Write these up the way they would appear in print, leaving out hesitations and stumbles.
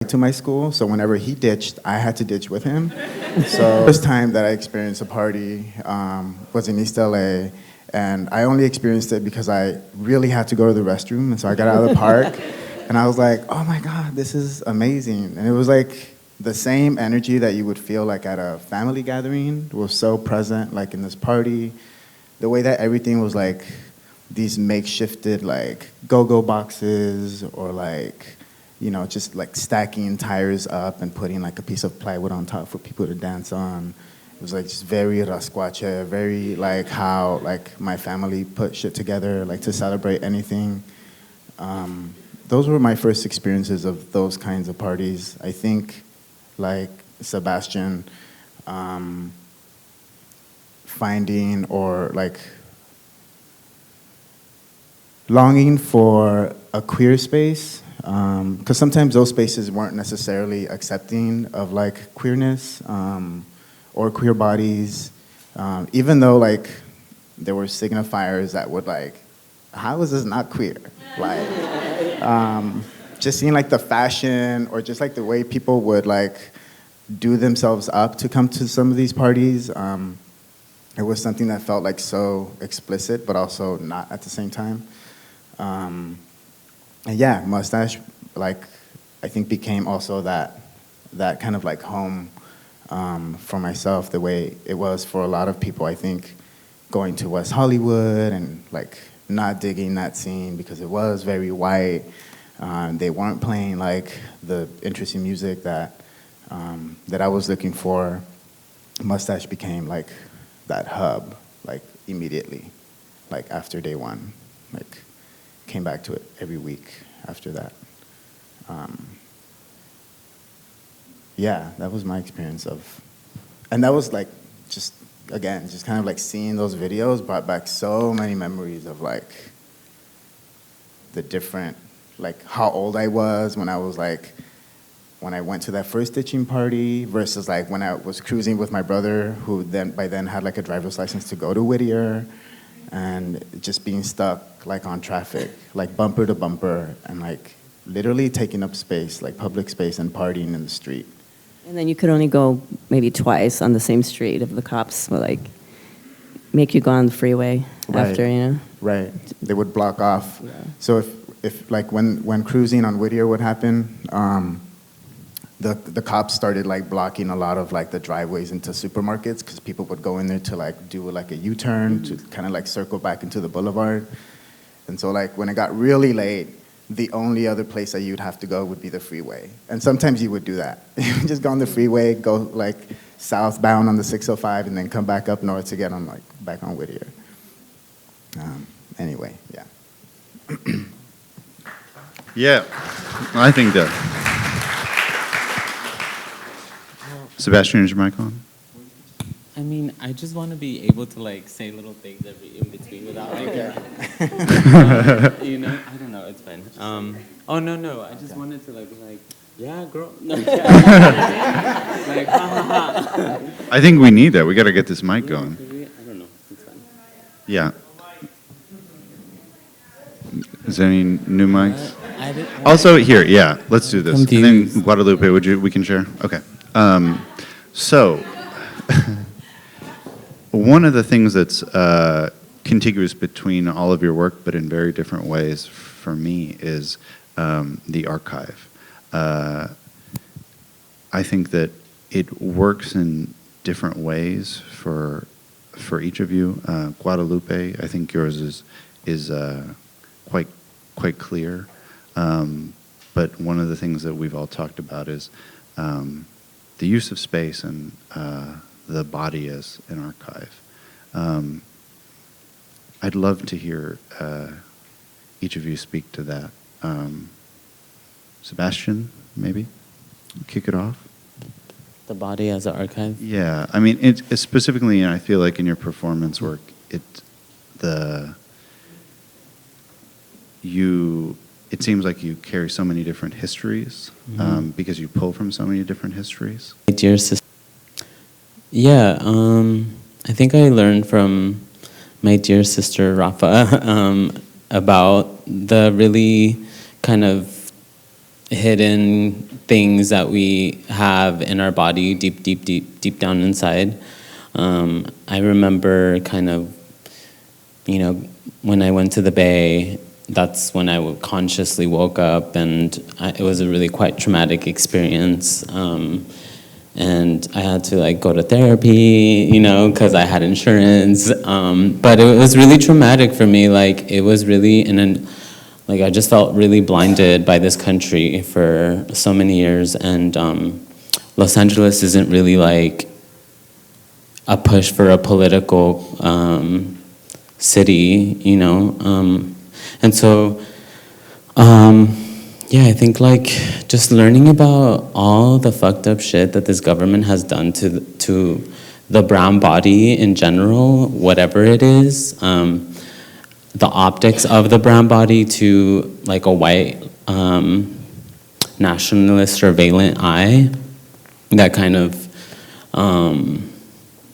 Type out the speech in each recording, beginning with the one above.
to my school, so whenever he ditched, I had to ditch with him. So first time that I experienced a party was in East LA, and I only experienced it because I really had to go to the restroom, and so I got out of the park, and I was like, oh my God, this is amazing. And it was like the same energy that you would feel like at a family gathering was so present, like in this party. The way that everything was like these makeshifted like go-go boxes, or like, you know, just like stacking tires up and putting like a piece of plywood on top for people to dance on. It was like just very rascuache, very like how like my family put shit together, like to celebrate anything. Those were my first experiences of those kinds of parties. I think like Sebastian, finding or like longing for a queer space, because sometimes those spaces weren't necessarily accepting of like queerness or queer bodies, even though like there were signifiers that would like, how is this not queer? Like, just seeing like the fashion or just like the way people would like do themselves up to come to some of these parties. It was something that felt like so explicit, but also not at the same time. And yeah, Mustache, like, I think became also that kind of like home for myself, the way it was for a lot of people, I think, going to West Hollywood and like not digging that scene because it was very white. They weren't playing like the interesting music that I was looking for. Mustache became like that hub, like immediately, like after day one, like came back to it every week after that. Yeah, that was my experience of, and that was like just, again, just kind of like seeing those videos brought back so many memories of like the different, like how old I was when I was like, when I went to that first ditching party versus like when I was cruising with my brother, who then by then had like a driver's license to go to Whittier, and just being stuck like on traffic, like bumper to bumper, and like literally taking up space, like public space, and partying in the street. And then you could only go maybe twice on the same street if the cops were like, make you go on the freeway after, you know? Right, they would block off. Yeah. So if like when cruising on Whittier would happen, the cops started like blocking a lot of like the driveways into supermarkets because people would go in there to like do like a U-turn to kind of like circle back into the boulevard. And so like when it got really late, the only other place that you'd have to go would be the freeway. And sometimes you would do that. You would just go on the freeway, go like southbound on the 605, and then come back up north to get on like back on Whittier. Anyway, yeah. Yeah, I think that. Sebastian, is your mic on? I mean, I just want to be able to like say little things in between without like, you know, I don't know, it's fine. Oh no, I just wanted to like be like, yeah, girl. No, like, ha ha ha. I think we need that. We got to get this mic going. I don't know, it's fine. Yeah. Is there any new mics? I Also, here, yeah, let's do this. Confused. And then Guadalupe, we can share? Okay. So, one of the things that's contiguous between all of your work, but in very different ways for me, is the archive. I think that it works in different ways for each of you. Guadalupe, I think yours is quite clear. But one of the things that we've all talked about is the use of space and the body as an archive. I'd love to hear each of you speak to that. Sebastian, maybe kick it off. The body as an archive? Yeah, I mean, it's specifically, I feel like in your performance work, it seems like you carry so many different histories, because you pull from so many different histories. My dear sister. Yeah, I think I learned from my dear sister Rafa about the really kind of hidden things that we have in our body deep down inside. I remember kind of, when I went to the Bay, that's when I consciously woke up, and it was a really quite traumatic experience. And I had to like go to therapy, because I had insurance. But it was really traumatic for me. Like it was really I just felt really blinded by this country for so many years. And Los Angeles isn't really like a push for a political city, and so. Yeah, I think like just learning about all the fucked up shit that this government has done to the brown body in general, whatever it is, the optics of the brown body to like a white nationalist surveillant eye that kind of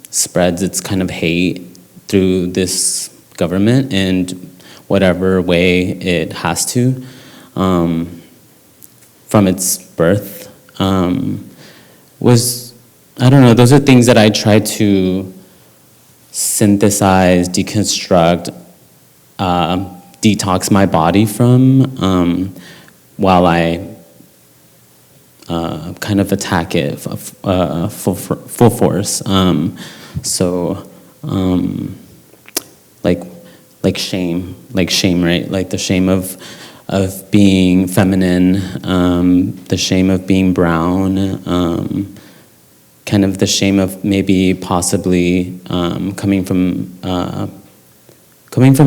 spreads its kind of hate through this government in whatever way it has to. From its birth, was, I don't know, those are things that I try to synthesize, deconstruct, detox my body from, while I kind of attack it full force. Like shame, right? Like the shame of being feminine, the shame of being brown, kind of the shame of maybe possibly coming from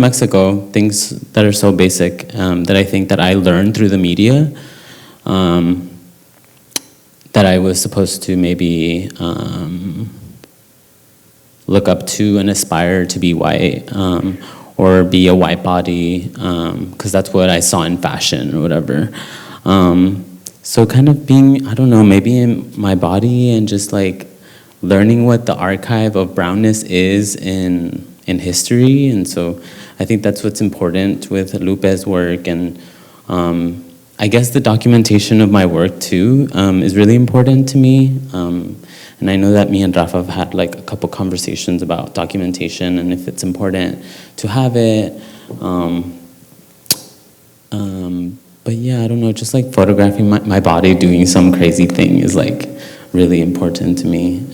Mexico, things that are so basic that I think that I learned through the media, that I was supposed to maybe look up to and aspire to be white, or be a white body, because that's what I saw in fashion or whatever. So kind of being, I don't know, maybe in my body and just like learning what the archive of brownness is in history. And so I think that's what's important with Lupe's work. And I guess the documentation of my work too is really important to me. And I know that me and Rafa have had like a couple conversations about documentation and if it's important to have it. But yeah, I don't know, just like photographing my body doing some crazy thing is like really important to me.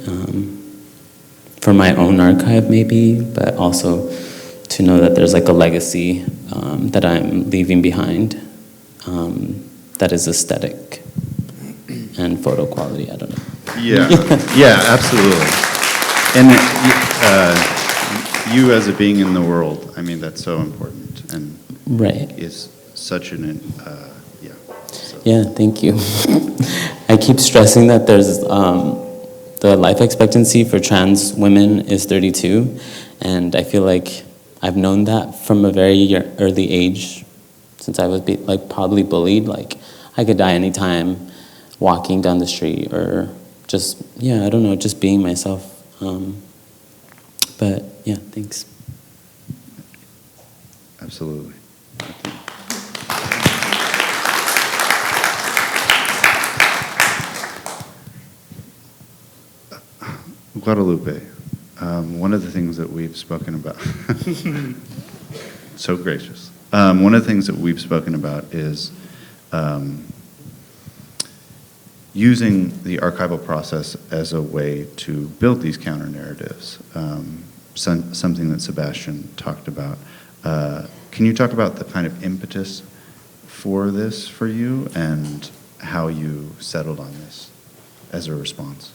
For my own archive maybe, but also to know that there's like a legacy that I'm leaving behind that is aesthetic and photo quality, I don't know. Yeah, yeah, absolutely. And you as a being in the world, I mean, that's so important and right. Is such an, yeah. So. Yeah, thank you. I keep stressing that there's, the life expectancy for trans women is 32, and I feel like I've known that from a very early age, since I was probably bullied, like I could die anytime walking down the street or just, yeah, I don't know, just being myself. But yeah, thanks. Absolutely. Guadalupe, one of the things that we've spoken about, so gracious. One of the things that we've spoken about is using the archival process as a way to build these counter narratives, something that Sebastian talked about. Can you talk about the kind of impetus for this for you and how you settled on this as a response?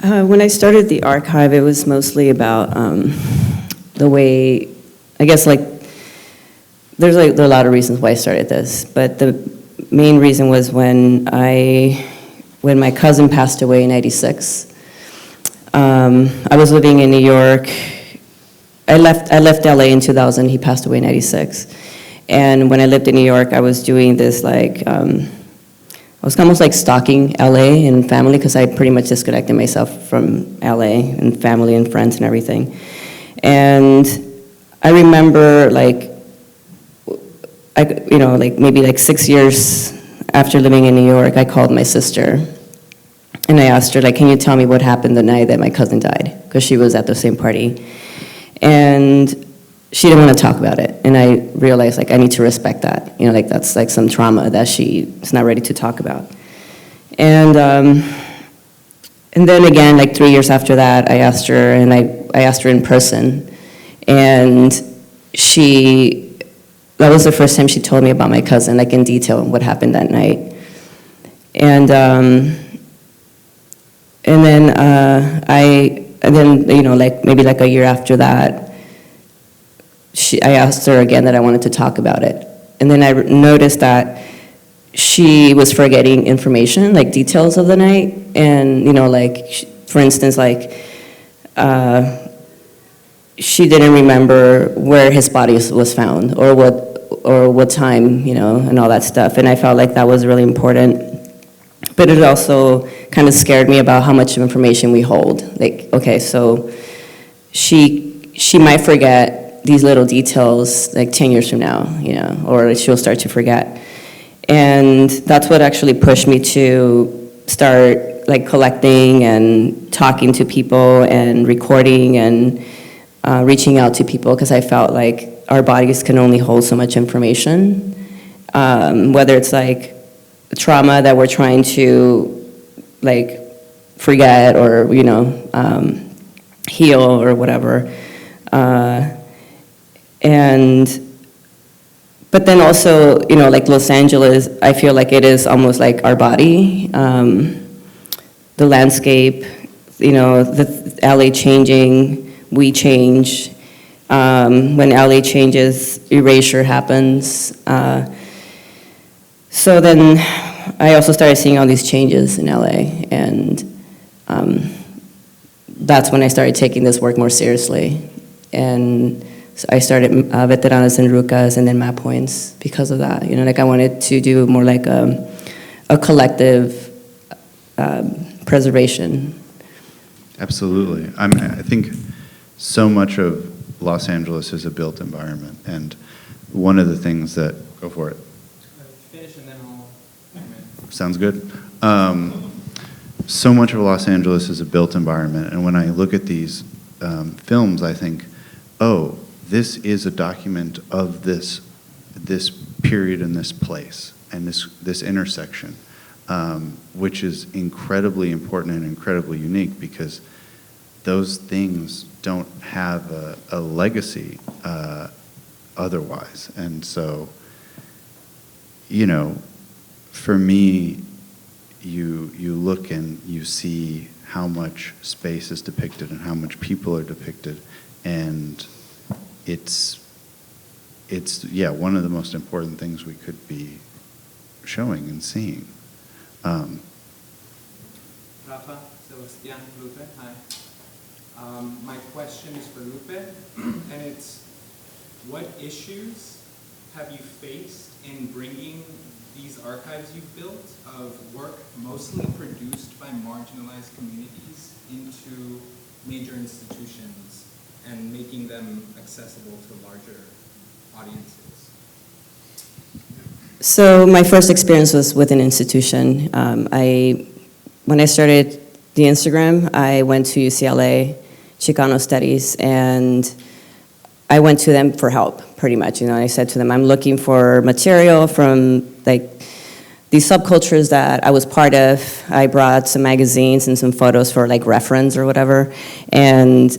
When I started the archive, it was mostly about the way, I guess there are a lot of reasons why I started this, but the main reason was when my cousin passed away in '96. I was living in New York. I left LA in 2000. He passed away in '96. And when I lived in New York, I was doing this I was almost like stalking LA and family because I pretty much disconnected myself from LA and family and friends and everything. And I remember like maybe like 6 years after living in New York, I called my sister and I asked her, like, can you tell me what happened the night that my cousin died? Because she was at the same party. And she didn't want to talk about it. And I realized, like, I need to respect that. Like, that's like some trauma that she's not ready to talk about. And then again, like 3 years after that, I asked her, and I asked her in person. And that was the first time she told me about my cousin, like in detail, what happened that night. And then like maybe like a year after that, I asked her again that I wanted to talk about it. And then I noticed that she was forgetting information, like details of the night. And, like, for instance, like, she didn't remember where his body was found or what time, and all that stuff. And I felt like that was really important. But it also kind of scared me about how much information we hold. Like, okay, so she might forget these little details like 10 years from now, or she'll start to forget. And that's what actually pushed me to start like collecting and talking to people and recording and reaching out to people, because I felt like our bodies can only hold so much information, whether it's like trauma that we're trying to like forget or heal or whatever, but then also like Los Angeles, I feel like it is almost like our body, the landscape, the LA changing, we change. When LA changes, erasure happens. So then I also started seeing all these changes in LA, and that's when I started taking this work more seriously. And so I started Veteranas en Rucas and then Map Pointz because of that. Like I wanted to do more like a collective preservation. Absolutely. I think so much of Los Angeles is a built environment, and one of the things that, go for it. Finish and then I'll. Sounds good. So much of Los Angeles is a built environment, and when I look at these films, I think, oh, this is a document of this period and this place and this intersection, which is incredibly important and incredibly unique, because those things don't have a legacy otherwise. And so, for me, you look and you see how much space is depicted and how much people are depicted, and it's one of the most important things we could be showing and seeing. Rafa, Sebastian, Lupe, hi. My question is for Lupe, and it's, what issues have you faced in bringing these archives you've built of work mostly produced by marginalized communities into major institutions and making them accessible to larger audiences? So my first experience was with an institution. When I started the Instagram, I went to UCLA, Chicano Studies, and I went to them for help, pretty much. I said to them, I'm looking for material from like these subcultures that I was part of. I brought some magazines and some photos for like reference or whatever, and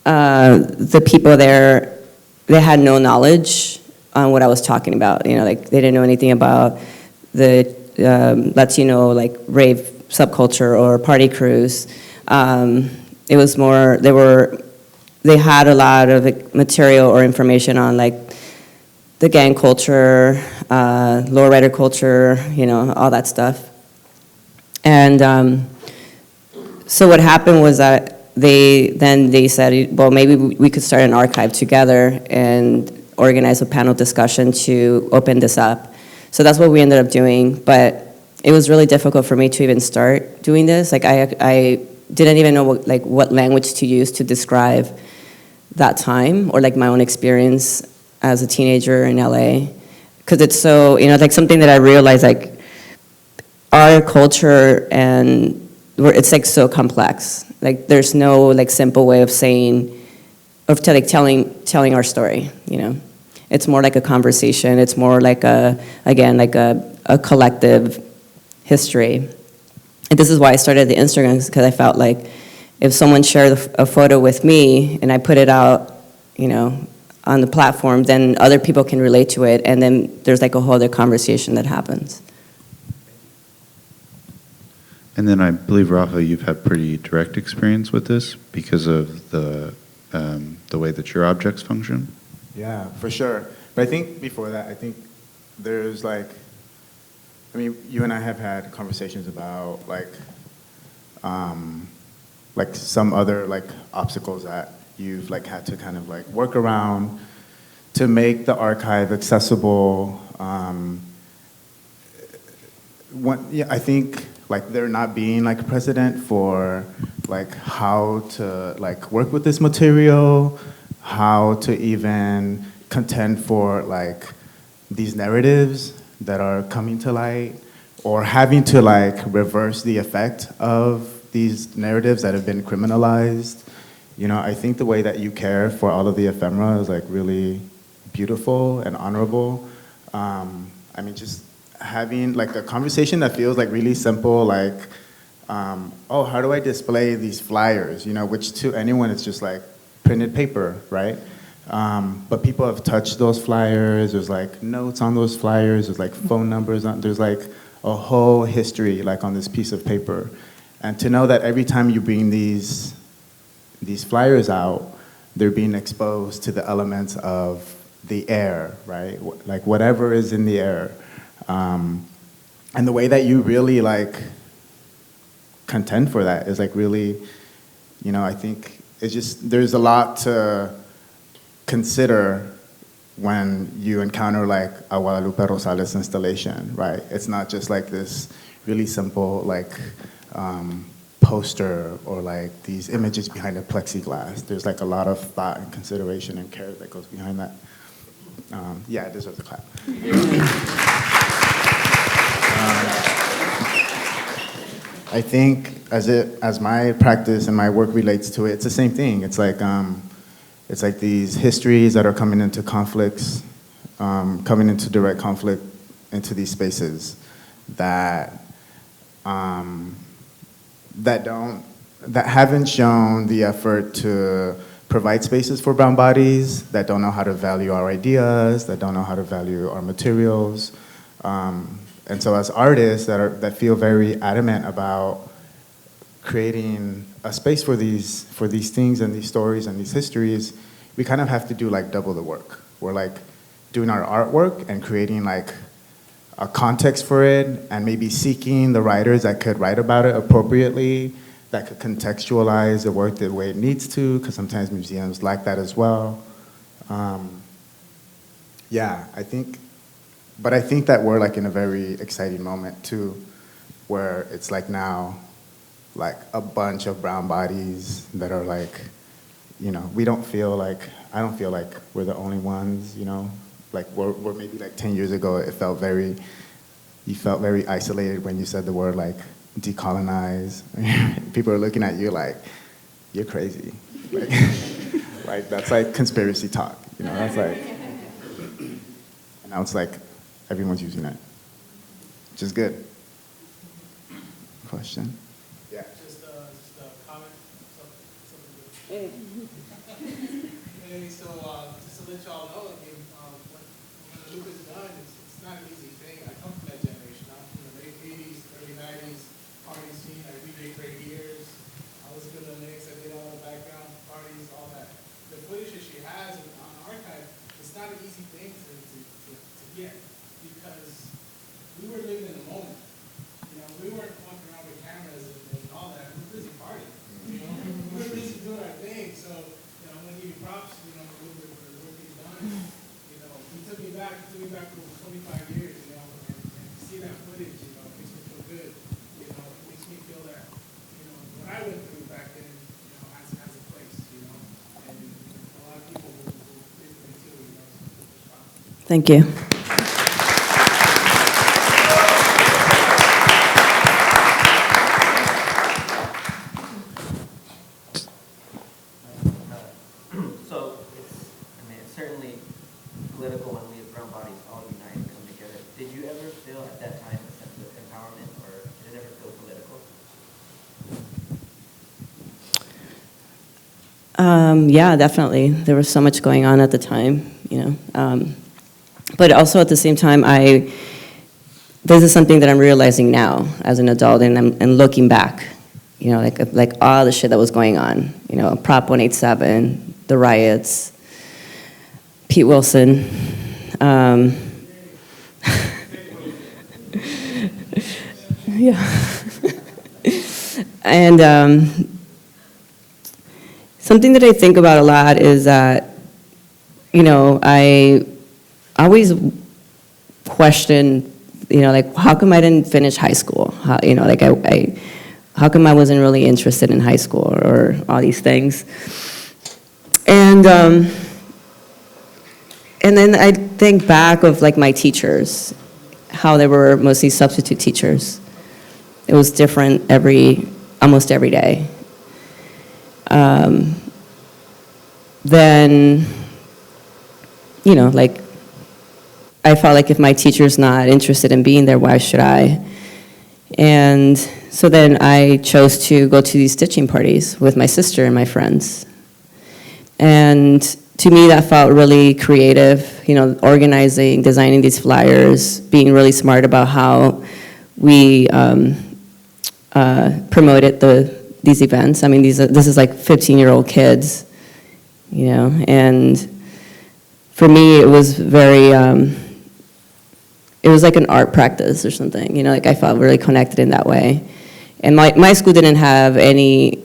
the people there, they had no knowledge on what I was talking about. Like they didn't know anything about the Latino like rave subculture or party crews. It was more, they had a lot of material or information on like the gang culture, lowrider culture, all that stuff. And so what happened was that they said, well, maybe we could start an archive together and organize a panel discussion to open this up. So that's what we ended up doing, but it was really difficult for me to even start doing this. Like I didn't even know what language to use to describe that time, or like my own experience as a teenager in LA, because it's so, like something that I realized, like our culture and it's like so complex. Like there's no like simple way of saying, telling our story, It's more like a conversation. It's more like a collective history. And this is why I started the Instagram, because I felt like if someone shared a photo with me and I put it out, on the platform, then other people can relate to it, and then there's like a whole other conversation that happens. And then I believe, Rafa, you've had pretty direct experience with this because of the way that your objects function. Yeah, for sure. But I think before that, I think there's you and I have had conversations about some other obstacles that you've had to kind of work around to make the archive accessible. I think there not being a precedent for how to work with this material, how to even contend for these narratives that are coming to light, or having to reverse the effect of these narratives that have been criminalized. I think the way that you care for all of the ephemera is really beautiful and honorable. Just having a conversation that feels really simple, oh, how do I display these flyers? Which to anyone it's just printed paper, right? But people have touched those flyers. There's notes on those flyers. There's phone numbers on. There's a whole history on this piece of paper, and to know that every time you bring these flyers out, they're being exposed to the elements of the air, right? Whatever is in the air. And the way that you really contend for that is really, I think it's just, there's a lot to consider when you encounter a Guadalupe Rosales installation, right? It's not just this really simple poster or these images behind a plexiglass. There's a lot of thought and consideration and care that goes behind that. Yeah, it deserves a clap. I think as my practice and my work relates to it, it's the same thing. It's these histories that are coming into conflicts, coming into direct conflict into these spaces that haven't shown the effort to provide spaces for brown bodies, that don't know how to value our ideas, that don't know how to value our materials. And so as artists that feel very adamant about creating a space for these things and these stories and these histories, we kind of have to do double the work. We're doing our artwork and creating a context for it, and maybe seeking the writers that could write about it appropriately, that could contextualize the work the way it needs to, because sometimes museums like that as well. Yeah, I think that we're in a very exciting moment too, where it's now a bunch of brown bodies that are we don't feel I don't feel we're the only ones, we're maybe 10 years ago you felt very isolated when you said the word decolonize. People are looking at you you're crazy. That's conspiracy talk, that's and now it's everyone's using it, which is good. Question? Yeah. Just a comment. Hey, so just to let y'all know, when Luca's done, it's not an easy thing. I come from that generation. I'm from the late 80s, early 90s, party scene. I DJ for years. I was good at the mix. I did all the background parties, all that. The footage that she has on archive, it's not an easy thing to get, because we were living in the moment. We weren't walking around with cameras and all that. We were busy partying. We were busy doing our thing. So, I'm going to give you props, for the work that you've done. You took me back for 25 years, and to see that footage, it makes me feel good. It makes me feel that, what I went through back then, has a place, and a lot of people will live there too, Thank you. Yeah, definitely. There was so much going on at the time, you know. But also at the same time, this is something that I'm realizing now as an adult, and looking back, you know, like all the shit that was going on, you know, Prop 187, the riots, Pete Wilson. Yeah. And something that I think about a lot is that, you know, I always question, you know, like, how come I didn't finish high school? How, you know, like, how come I wasn't really interested in high school or all these things? And then I think back of, like, my teachers, how they were mostly substitute teachers. It was different almost every day. Then, you know, like, I felt like if my teacher's not interested in being there, why should I? And so then I chose to go to these stitching parties with my sister and my friends. And to me, that felt really creative, you know, organizing, designing these flyers, being really smart about how we promoted these events. I mean, this is like 15-year-old kids, you know, and for me, it was very, it was like an art practice or something, you know, like I felt really connected in that way. And my school didn't have any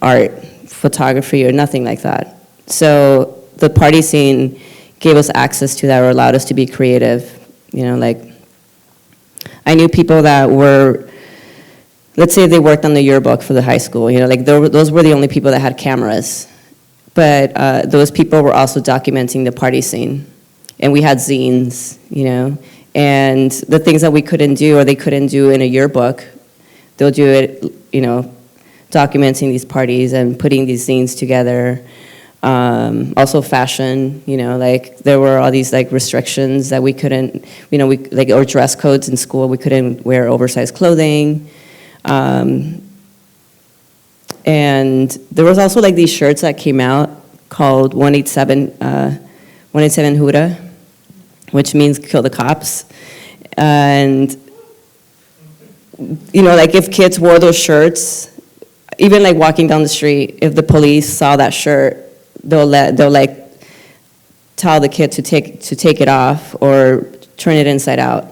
art, photography, or nothing like that. So the party scene gave us access to that, or allowed us to be creative, you know, like I knew people that were, let's say they worked on the yearbook for the high school, you know, like those were the only people that had cameras. But those people were also documenting the party scene. And we had zines, you know, and the things that we couldn't do or they couldn't do in a yearbook, they'll do it, you know, documenting these parties and putting these zines together. Also fashion, you know, like there were all these like restrictions that we couldn't, you know, or dress codes in school, we couldn't wear oversized clothing. And there was also like these shirts that came out called 187 Huda, which means kill the cops. And, you know, like if kids wore those shirts, even like walking down the street, if the police saw that shirt, they'll like tell the kid to take it off or turn it inside out.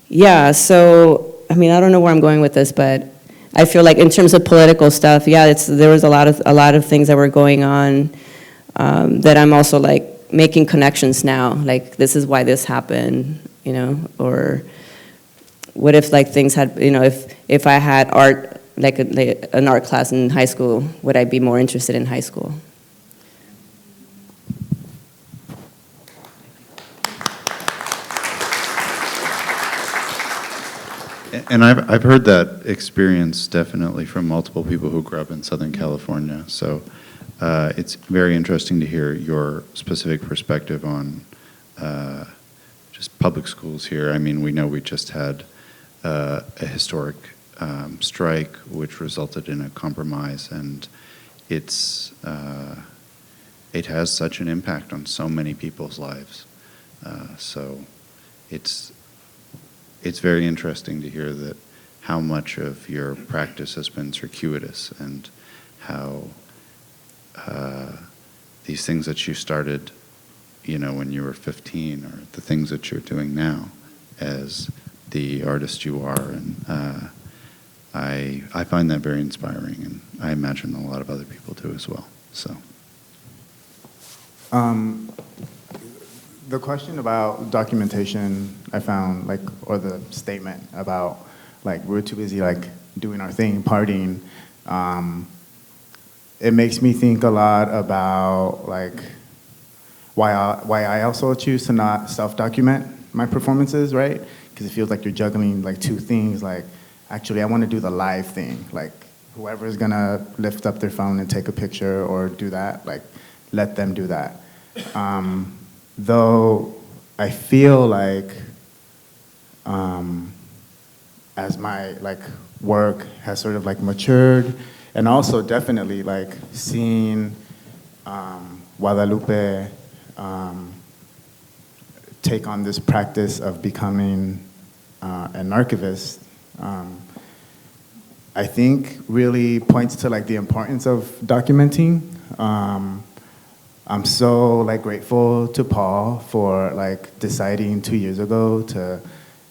Yeah, so, I mean, I don't know where I'm going with this, but I feel like in terms of political stuff, yeah, there was a lot of things that were going on that I'm also like making connections now. Like this is why this happened, you know, or what if like things had, you know, if I had art, like an art class in high school, would I be more interested in high school? And I've heard that experience definitely from multiple people who grew up in Southern California. So it's very interesting to hear your specific perspective on just public schools here. I mean, we know we just had a historic strike, which resulted in a compromise, and it has such an impact on so many people's lives. So it's very interesting to hear that how much of your practice has been circuitous, and how these things that you started, you know, when you were 15, or the things that you're doing now as the artist you are. And I find that very inspiring, and I imagine a lot of other people do as well. So. The question about documentation, I found, like, or the statement about, like, we're too busy, like, doing our thing, partying, it makes me think a lot about, like, why I also choose to not self-document my performances, right? Because it feels like you're juggling, like, two things. Like, actually, I want to do the live thing. Like, whoever's going to lift up their phone and take a picture or do that, like, let them do that. Though I feel like as my like work has sort of like matured And also definitely like seeing Guadalupe take on this practice of becoming an archivist, I think really points to like the importance of documenting. I'm so like grateful to Paul for like deciding 2 years ago to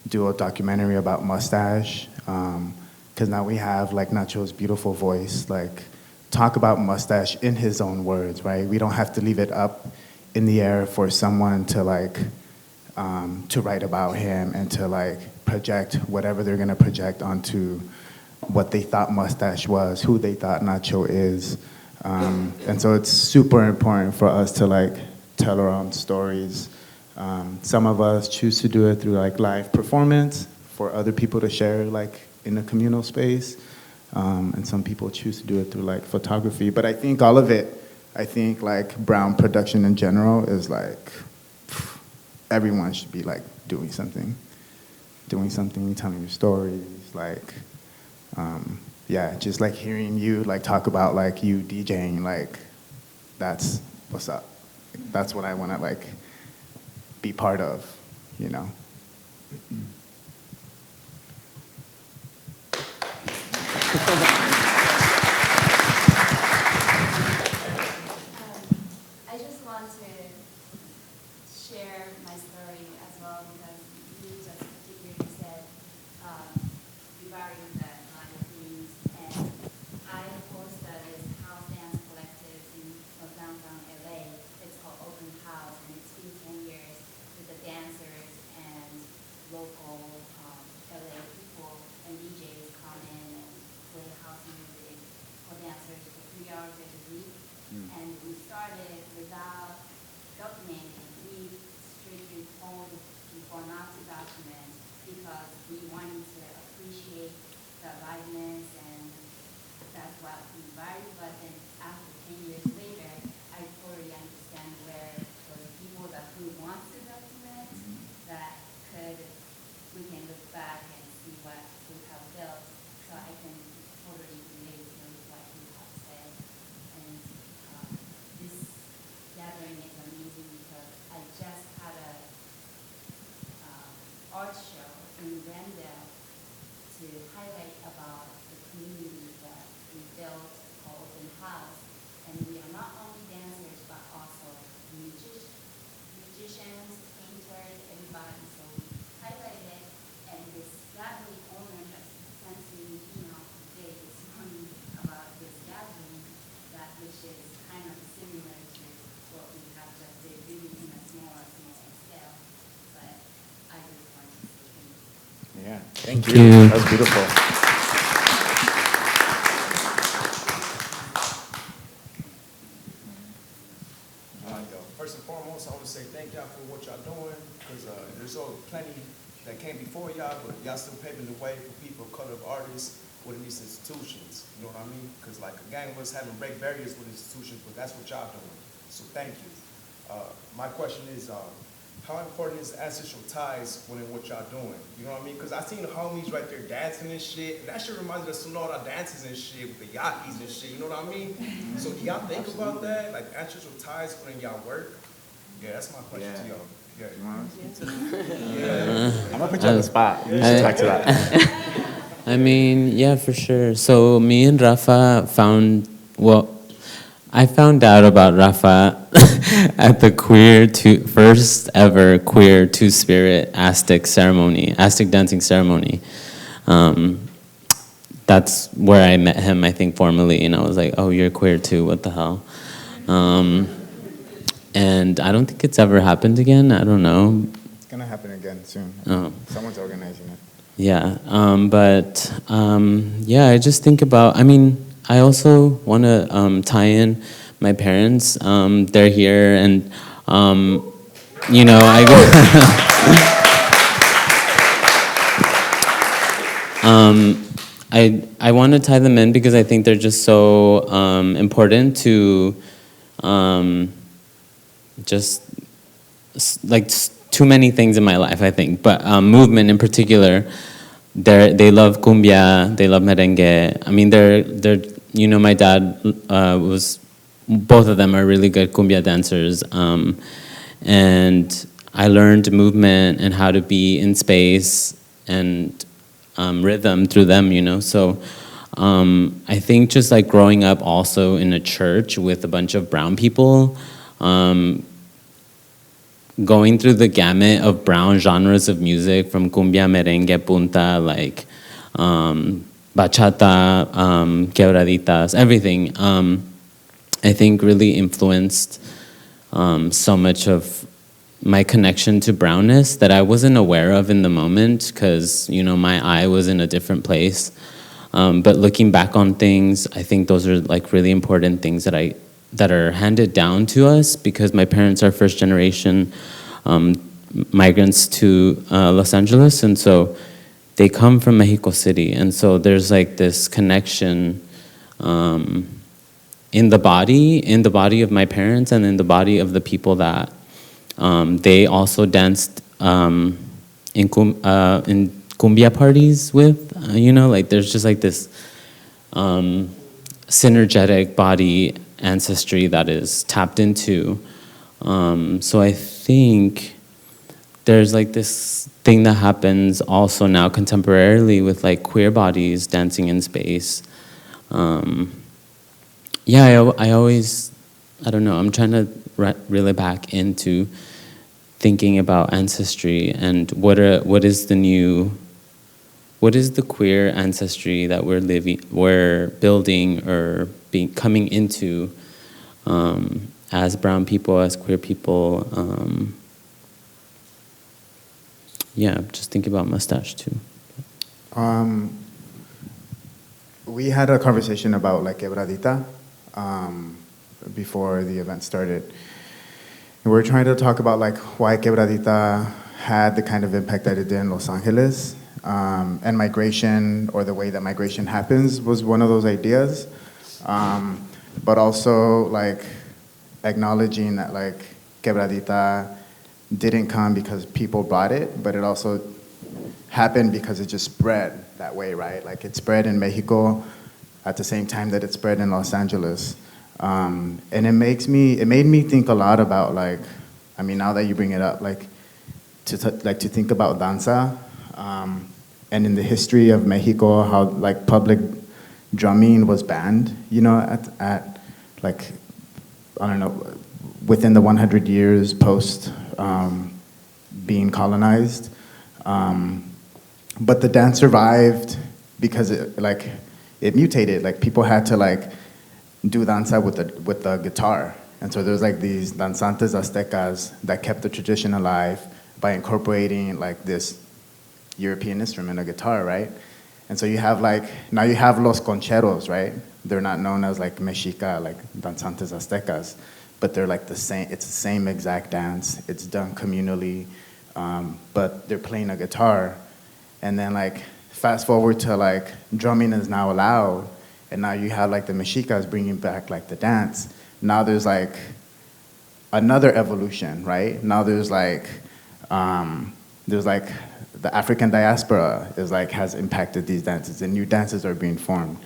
do a documentary about Mustache, because now we have like Nacho's beautiful voice, like talk about Mustache in his own words, right? We don't have to leave it up in the air for someone to like to write about him and to like project whatever they're gonna project onto what they thought Mustache was, who they thought Nacho is. And so it's super important for us to like tell our own stories. Some of us choose to do it through like live performance for other people to share like in a communal space. And some people choose to do it through like photography. But I think all of it, I think like Brown production in general is like, everyone should be like doing something, telling your stories, like, yeah, just like hearing you like talk about like you DJing, like that's what's up. That's what I want to like be part of, you know. I just want to share my story as well because you just particularly said you vary the line of things, and I hosted this house dance collective in downtown LA. It's called Open House, and it's been 10 years with the dancers and local LA people and DJs come in and play house music for dancers for 3 hours every week. And we started without documenting. We strictly told people not to document because we wanted to appreciate the aliveness, and that's what we value. But then after 10 years later, I totally understand where those people that who want to document, that we can look back and see what we have built. So I can totally relate to what you have said. And this gathering is amazing because I just had a art show in Glendale to highlight about the community that we built called Open House. And we are not only dancers, but also musicians, painters, everybody. So we highlighted it, and this gallery owner just sent me an email today, this morning, about this gathering, which is kind of similar to what we have just did, really in a smaller scale. But I just wanted to say thank you. Yeah, thank you. you. That was beautiful. First and foremost, I want to say thank y'all for what y'all doing, because there's plenty that came before y'all, but y'all still paving the way for people of color, of artists within these institutions. You know what I mean? Because like a gang of us having break barriers with institutions, but that's what y'all doing. So thank you. My question is, how important is ancestral ties within what y'all doing? You know what I mean? Because I seen the homies right there dancing and shit. And that shit reminds me of some of our dances and shit with the yakis and shit. You know what I mean? So do y'all think about that? Like ancestral ties within y'all work? Yeah, that's my question to y'all. Yeah. I'm gonna put you on the spot. You should talk to that. I mean, yeah, for sure. So me and Rafa I found out about Rafa at the first ever queer two-spirit Aztec dancing ceremony. That's where I met him, I think, formally, and I was like, oh, you're queer too, what the hell? And I don't think it's ever happened again, I don't know. It's gonna happen again soon. Oh. Someone's organizing it. Yeah, yeah, I just think about, I also want to tie in my parents. They're here, and, you know, I want to tie them in because I think they're just so important to just like too many things in my life, I think, but movement in particular. They love cumbia, they love merengue. I mean, they're you know, my dad both of them are really good cumbia dancers. And I learned movement and how to be in space and rhythm through them, you know. So I think just like growing up also in a church with a bunch of brown people, going through the gamut of brown genres of music from cumbia, merengue, punta, like bachata, quebraditas, everything, I think really influenced so much of my connection to brownness that I wasn't aware of in the moment because, you know, my eye was in a different place. But looking back on things, I think those are like really important things that are handed down to us because my parents are first generation migrants to Los Angeles, and so they come from Mexico City, and so there's like this connection in the body of my parents and in the body of the people that they also danced in cumbia parties with, you know, like there's just like this synergetic body ancestry that is tapped into. So I think there's like this thing that happens also now contemporarily with like queer bodies dancing in space. Yeah, I always, I don't know, I'm trying to reel it back into thinking about ancestry and what is the queer ancestry that we're building or coming into as brown people, as queer people. Yeah, just thinking about mustache too. We had a conversation about like quebradita before the event started. And we were trying to talk about like why quebradita had the kind of impact that it did in Los Angeles. And migration, or the way that migration happens, was one of those ideas. But also like acknowledging that like quebradita didn't come because people brought it, but it also happened because it just spread that way, right? Like it spread in Mexico at the same time that it spread in Los Angeles. And it made me think a lot about like, I mean, now that you bring it up, like to think about danza, and in the history of Mexico, how like public drumming was banned, you know, at like, I don't know, within the 100 years post being colonized. But the dance survived because it mutated. Like people had to like do danza with the guitar. And so there's like these danzantes aztecas that kept the tradition alive by incorporating like this European instrument, a guitar, right? And so you have like, now you have los concheros, right? They're not known as like mexica, like danzantes aztecas, but they're like the same, it's the same exact dance. It's done communally, but they're playing a guitar. And then like, fast forward to like, drumming is now allowed, and now you have like the mexicas bringing back like the dance. Now there's like another evolution, right? Now there's like the African diaspora has impacted these dances, and new dances are being formed.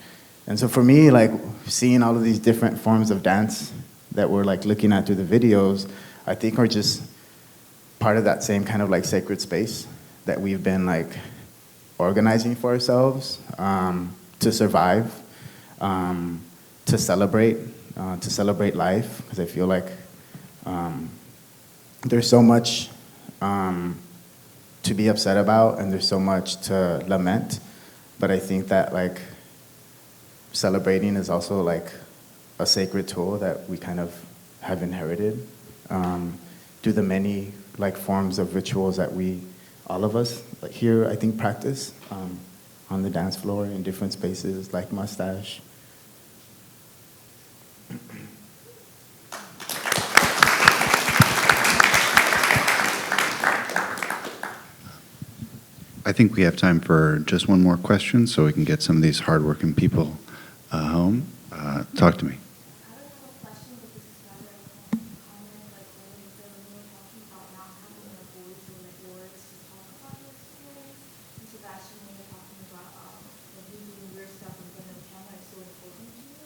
And so for me, like seeing all of these different forms of dance that we're like looking at through the videos, I think are just part of that same kind of like sacred space that we've been like organizing for ourselves to survive, to celebrate life, because I feel like there's so much to be upset about, and there's so much to lament, but I think that like celebrating is also like a sacred tool that we kind of have inherited through the many like forms of rituals that all of us like here, I think, practice on the dance floor in different spaces like Mustache. I think we have time for just one more question so we can get some of these hardworking people home. Talk to me. I would have a question, but this is rather common, like when we were talking about not having a voice or like words to talk about your experience. And Sebastian, when you're talking about like you doing your stuff in front of the camera is so important to you.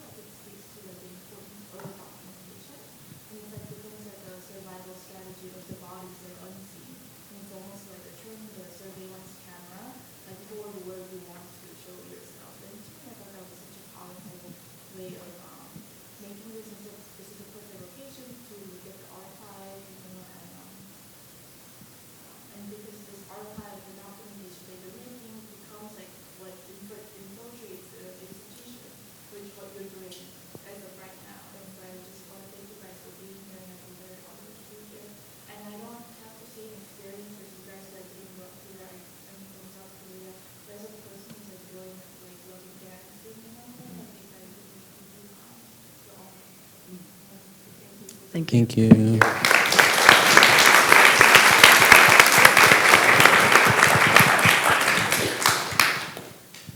Thank you. Thank you.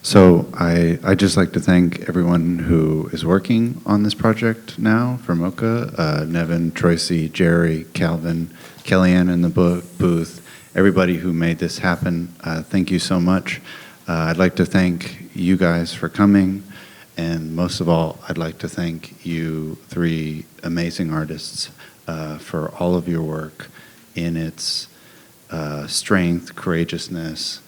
So I'd just like to thank everyone who is working on this project now for MoCA, Nevin, Troyce, Jerry, Calvin, Kellyanne in the booth, everybody who made this happen. Thank you so much. I'd like to thank you guys for coming, and most of all, I'd like to thank you three amazing artists for all of your work in its strength, courageousness.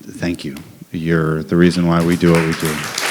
Thank you. You're the reason why we do what we do.